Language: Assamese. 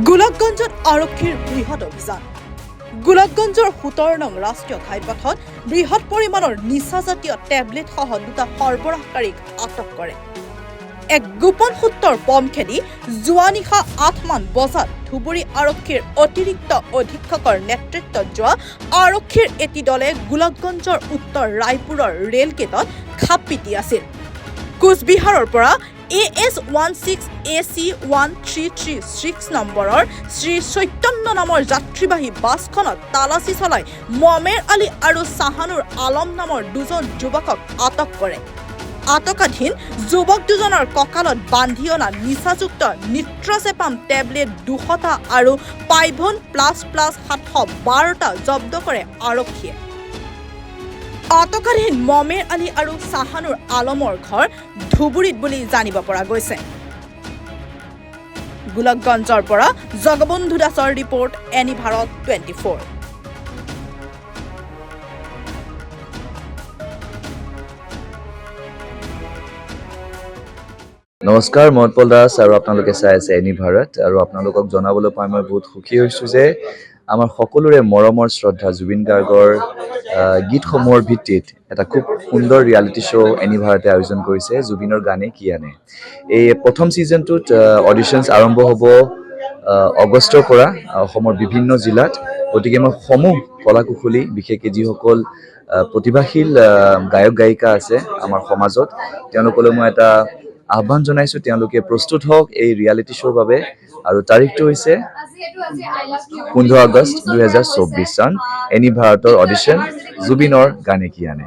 গোলাপগঞ্জত আৰক্ষীৰ বৃহৎ অভিযান। গোলাপগঞ্জৰ 17 নং ৰাষ্ট্ৰীয় ঘাইপথত বৃহৎ পৰিমাণৰ নিচাজাতীয় টেবলেটসহ দুটা সৰবৰাহকাৰীক আটক কৰে। এক গোপন সূত্ৰৰ পম খেদি যোৱা নিশা 8 মান বজাত ধুবুৰী আৰক্ষীৰ অতিৰিক্ত অধীক্ষকৰ নেতৃত্বত যোৱা আৰক্ষীৰ এটি দলে গোলাপগঞ্জৰ উত্তৰ ৰায়পুৰৰ ৰেল গেটত খাপ পিটি আছিল। কোচবিহাৰৰ পৰা AS16AC1336 নম্বৰৰ শ্ৰী চৈতন্য নামৰ যাত্ৰীবাহী বাছখনত তালাচী চলাই মমেৰ আলী আৰু চাহানুৰ আলম নামৰ দুজন যুৱকক আটক কৰে। আটকাধীন যুৱক দুজনৰ কঁকালত বান্ধি অনা নিচাযুক্ত নিট্ৰজেপাম টেবলেট 200টা আৰু পাইভন প্লাছ 712টা জব্দ কৰে আৰক্ষীয়ে। আটকাধীন মমেৰ আলী আৰু চাহানুৰ আলমৰ ঘৰ ধুবুৰীত বুলি জানিব পৰা গৈছে। গোলাপগঞ্জৰ পৰা জগবন্ধু দাসৰ ৰিপৰ্ট, এনি ভাৰত 24। নমস্কাৰ, মই উৎপল দাস আৰু আপোনালোকে চাই আছে এনি ভাৰত। আৰু আপোনালোকক জনাবলৈ পাই মই বহুত সুখী হৈছোঁ যে আমাৰ সকলোৰে মৰমৰ শ্ৰদ্ধা জুবিন গাৰ্গৰ গীতসমূহৰ ভিত্তিত এটা খুব সুন্দৰ ৰিয়েলিটি শ্ব' এনি ভাৰতে আয়োজন কৰিছে, জুবিনৰ গানে কি আনে। এই প্ৰথম ছিজনটোত অডিশ্যনছ আৰম্ভ হ'ব আগষ্টৰ পৰা অসমৰ বিভিন্ন জিলাত। গতিকে মই সমূহ কলাকুশলী, বিশেষকৈ যিসকল প্ৰতিভাশীল গায়ক গায়িকা আছে আমাৰ সমাজত, তেওঁলোকলৈ মই এটা আহ্বান জনাইছোঁ, তেওঁলোকে প্ৰস্তুত হওক এই ৰিয়েলিটি শ্ব'ৰ বাবে। আৰু তাৰিখটো হৈছে 15 আগষ্ট 2024 চন। এনি ভাৰতৰ অডিশ্যন, জুবিনৰ গানে কি আনে।